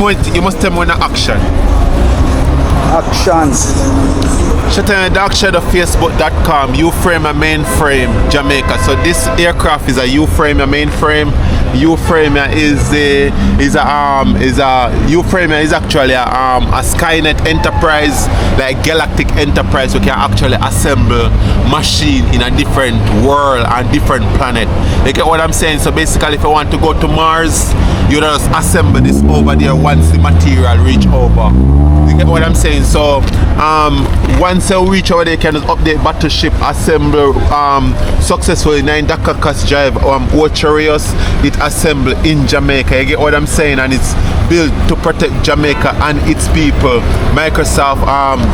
You must tell me when the action. Actions. Shut down the action of Facebook.com. U-frame a mainframe Jamaica. So this aircraft is a U-frame a mainframe. U-frame is actually a Skynet enterprise, like galactic enterprise. We can actually assemble machine in a different world and different planet. You get what I'm saying? So basically, if you want to go to Mars, you just assemble this over there once the material reach over. You get what I'm saying? So once you reach over there, you can just update battleship, assemble successfully 9 Dakar Cast Drive Ocherius. It assembled in Jamaica. You get what I'm saying? And it's built to protect Jamaica and its people. Microsoft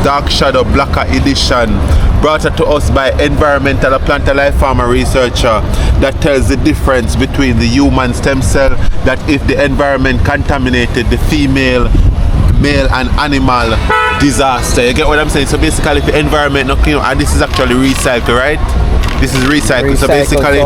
Dark Shadow Blacker Edition, brought to us by environmental plant life farmer researcher that tells the difference between the human stem cell, that if the environment contaminated the female, male and animal disaster. You get what I'm saying? So basically, if the environment not clean, and this is actually recycled, right? This is recycled. So basically,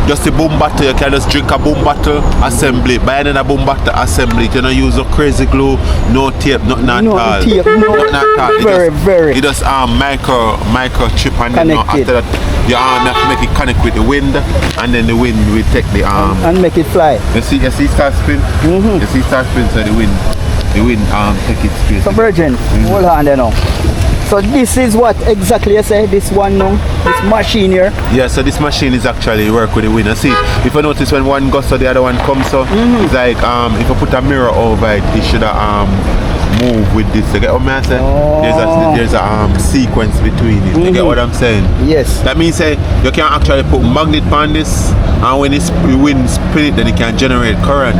just the boom bottle, you can just drink a boom bottle, assemble it. Buy another boom bottle, assemble it. You don't use no crazy glue, no tape, nothing at all. Nothing at all. Very. You just microchip, and then after that, you have to make it connect with the wind, and then the wind will take the and make it fly. You see start spin. You see start spin, so the wind take it space. So Virgin, hold on there now. So this is what exactly you say, this one now, this machine here? Yeah, so this machine is actually work with the wind. See, if you notice when one goes so the other one comes, so it's like if you put a mirror over it, it should move with this. You get what I'm saying? There's a sequence between it. You get what I'm saying? Yes. That means you can actually put magnet on this, and when the wind spin it, then it can generate current.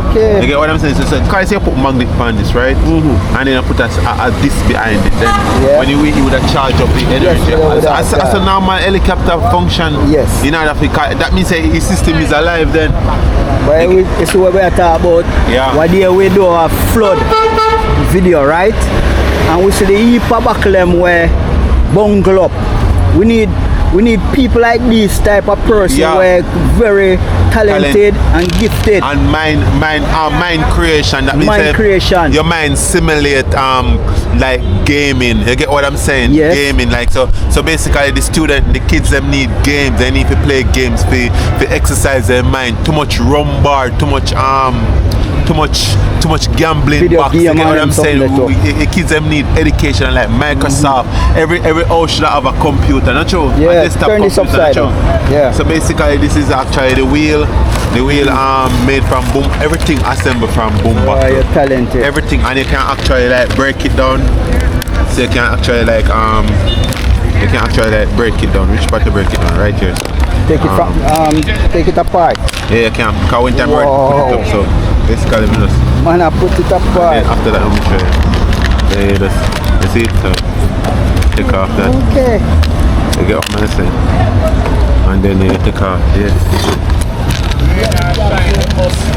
Okay. You get what I'm saying? So because you put magnet on this, right? And then you put a disc behind it. Then when you win, you would have charge up the energy. As a normal helicopter function. Yes. You know that means the system is alive then. But it's what we are talking about. Yeah. What day we do a flood video, right? And we see the heap of backlam where bungle up. We need people like this type of person where very talented and gifted. And mind creation. That means mind creation. Your mind simulate like gaming. You get what I'm saying? Yes. Gaming, like so basically the kids them need games. They need to play games to exercise their mind. Too much rum bar, too much gambling video box. You get what I'm saying? The kids them need education like Microsoft. Every house should have a computer, not true? Yeah, turn this upside down. Yeah. So basically this is actually the wheel made from boom, everything assembled from boom box. You're talented. Everything, and you can actually like break it down. So you can actually like break it down. Which part to break it down? Right here. Take it apart. Yeah, you can. Because when time right, put it up. So basically we just man, I put it apart. And then after that I'm gonna show you. You see it? So take off that. Okay. You get what I'm saying? And then you take off this.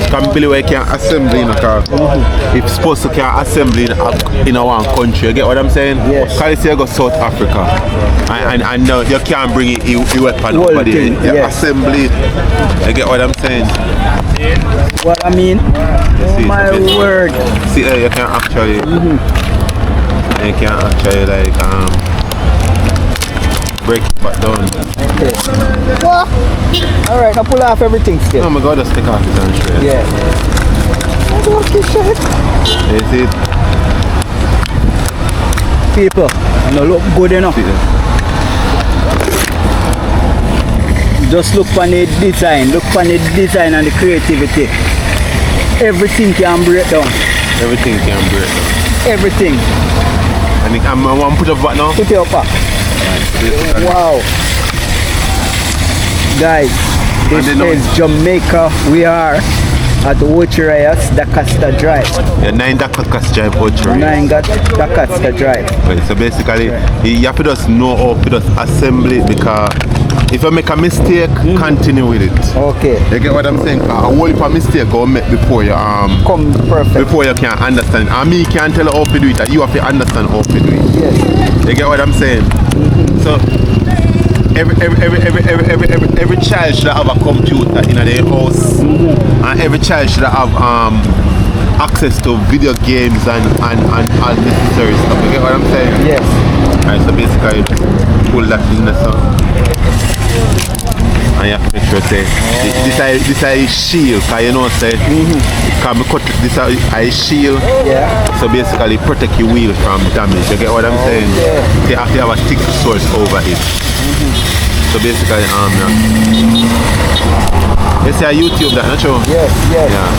Can believe I can assemble in a car. If supposed to can assemble in one country, you get what I'm saying? Yes. Because you go South Africa and no, you can't bring it your weapon over there. You assemble it. You get what I'm saying? What I mean? Oh my word. See, you can actually you can actually like break it back down. Okay. Alright, now pull off everything still. Oh my god, just take off this and straight. Yeah. Okay, shit. You see it? People, I know look good enough. Just look for the design. Look for the design and the creativity. Everything can break down. Everything can break down. Everything. And I want to put up back now. Put it up back. Wow. Guys, this is Jamaica. We are at Ocherius, Dakasta Drive. Yeah, 9 Dakar Cast Drive Ocherius. 9 Dakasta Drive. Right, so basically, you have to just know how to just assemble it, because if you make a mistake, continue with it. Okay. You get what I'm saying? A whole heap of mistake go make before you come perfect. Before you can understand. And me can't tell you how to do it, you have to understand how to do it. Yes. You get what I'm saying? So every child should have a computer in their house, and every child should have access to video games and all necessary stuff. You get what I'm saying? Yes. Alright, so basically pull that in the sun. And you have to make sure say this is shield, cause you know say can cut this is shield. Yeah. So basically protect your wheel from damage. You get what I'm saying? Yeah. You have to have a thick source over it. So basically yeah. You see a YouTube that, not true? Yes, yes. Yeah.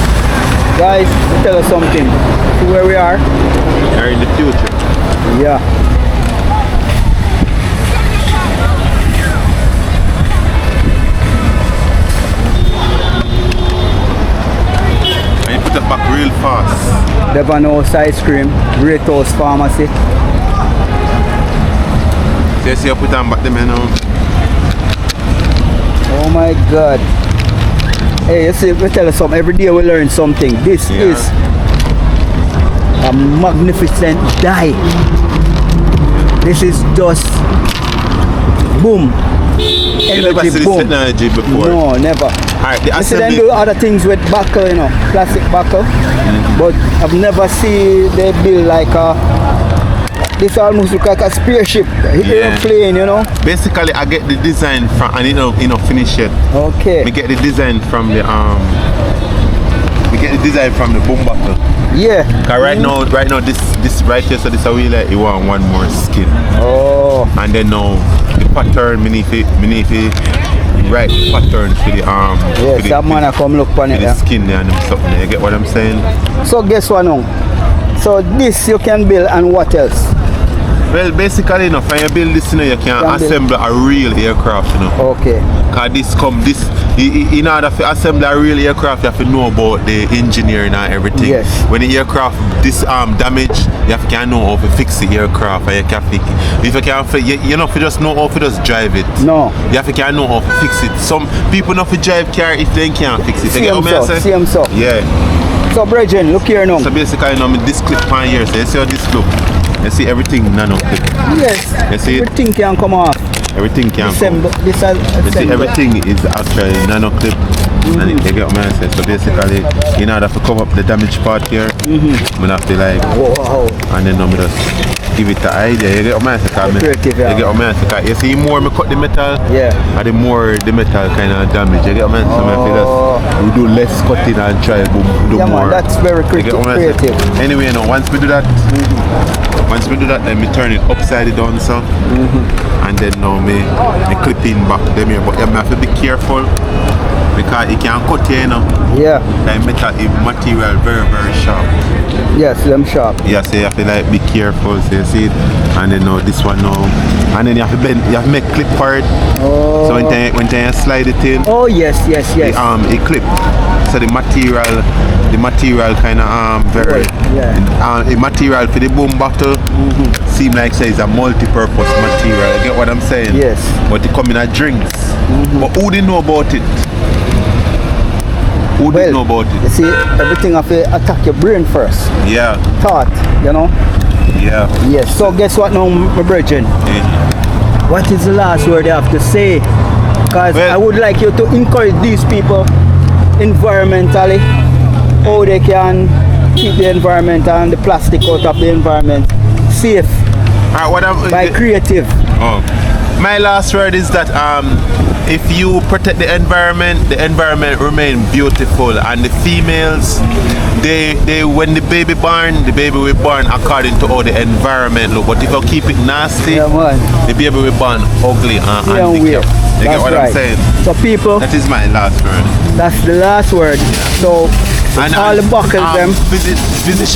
Guys, tell us something. See where we are? You're in the future. Yeah. And you put it back real fast. Devanos Ice Cream, Great House Pharmacy. So you see you put them back them now. Oh my God. Hey, you see, we tell us something. Every day we learn something. This Yeah. is a magnificent die. This is just boom. You never Energy see this boom. technology before. No, never. Alright, the I see them assembly. do other things with buckle, you know, plastic buckle. But I've never seen they build like a. This almost look like a spaceship, airplane, you know. Basically, I get the design from, and you know, finish it. Okay. We get the design from the we get the design from the boom buckle. Yeah. Cause right now, this right here, so this a wheel like you want one more skin, Oh. and then now the pattern, me need to write the pattern for the Yes, that man I come look on for it. the Yeah. skin there and them something. You get what I'm saying? So guess what now? So this you can build, and what else? Well, basically, you know, when you build this, you know, you can Can build. assemble a real aircraft, you know. Okay. Cause in order to assemble a real aircraft, you have to know about the engineering and everything. Yes. When the aircraft damage, you have to know how to fix the aircraft. And you can if you can't, you know, if you just know how to just drive it. No. You have to know how to fix it. Some people know how to drive car if they can't fix it. You get what I say? See him so. Yeah. So Bridget, look here now. So basically, you know, this clip on here. So you see how this look. You see everything nano clip. Yes. You see it? Everything can come off. Everything can come. This is You see, everything is actually nano clip. And you get what I say. So basically, in order to cover up the damaged part here, I'm have to like, Wow. and then I'm just give it the idea. You get what I say? Creative, yeah. You get what I say? 'Cause you see, more I cut the metal, Yeah. and the more the metal kind of damage. You get what I say? So I feel just, we do less cutting and try to do Yeah, more. man, that's very You get what I say? creative. Anyway, you know, once we do that, then we turn it upside down, so. And then now me clip in back them here, but you have to be careful because it can cut here, you know. Yeah. Like material very, very sharp. Yes, them sharp. Yeah, so you have to like be careful, so you see it. And then now this one now, and then you have to bend, you have to make clip for it. Oh. So when you slide it in, Oh yes. it clip. So the material kind of very Yeah. the material for the boom bottle seem like say it's a multi-purpose material. You get what I'm saying? Yes. But it come in a drinks. But who didn't know about it? Who didn't know about You it? see, everything have to attack your brain first. Yeah, Thought, you know. yeah. Yes. So guess what now, my brethren? Eh. What is the last word you have to say? Because Well- I would like you to encourage these people environmentally, how they can keep the environment and the plastic out of the environment safe Alright, what by creative. Oh. My last word is that if you protect the environment remain beautiful, and the females, they when the baby will born according to how the environment look. But if you keep it nasty, Yeah, man. the baby will born ugly and Yeah, handicapped. weird. You get That's what right. I'm saying? So people, That is my last word. that's the last word. So all the buckles them. Visit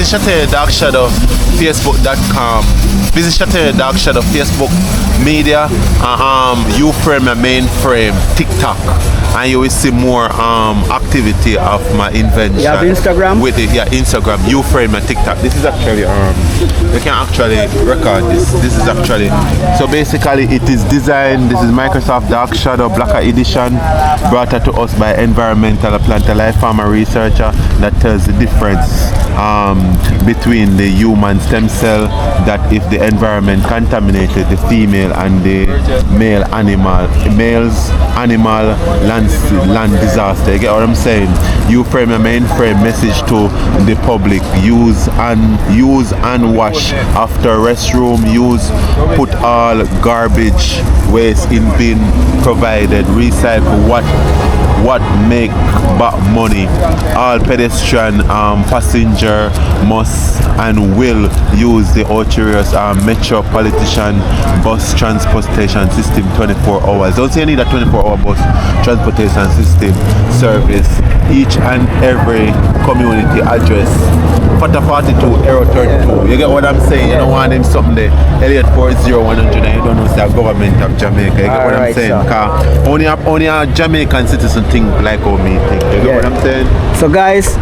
Chateau Dark Shadow Facebook.com. Visit Chateau Dark Shadow Facebook media, Uframe my mainframe TikTok, and you will see more activity of my invention. You have Instagram? With it, yeah, Instagram, Uframe my TikTok. This is actually you can actually record this. This is actually, so basically it is designed. This is Microsoft Dark Shadow Blacker Edition, brought to us by Environmental Plant Life Farmer Research. researcher that tells the difference between the human stem cell, that if the environment contaminated the female and the male animal, land disaster. You get what I'm saying? You frame a mainframe message to the public: use and wash after restroom, put all garbage waste in bin provided, recycle what make back money. All pedestrian passenger must and will use the Ocherius metropolitan bus transportation system 24 hours. Don't say you need a 24-hour bus transportation system service each and every community address. Fata 42 Aero 32. You get what I'm saying? You don't want him something there. Elliot 40100 and you don't know it's the government of Jamaica. You get what I'm saying? Because only a Jamaican citizen think like how me think. You get what I'm saying? So guys,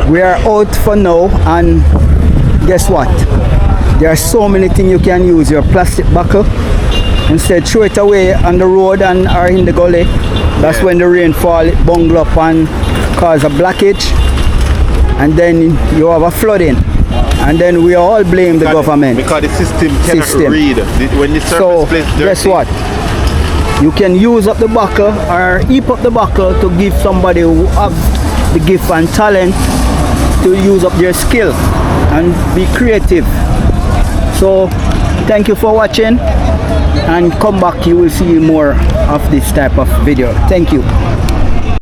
we are out for now, and guess what? There are so many things you can use your plastic buckle. Instead, throw it away on the road and or in the gully. That's when the rain fall, it bungle up and cause a blockage, and then you have a flooding, and then we all blame the government because the system cannot read when the surface place dirty. Guess what? You can use up the buckle or heap up the buckle to give somebody who have the gift and talent to use up their skill and be creative. So thank you for watching, and come back, you will see more of this type of video. Thank you.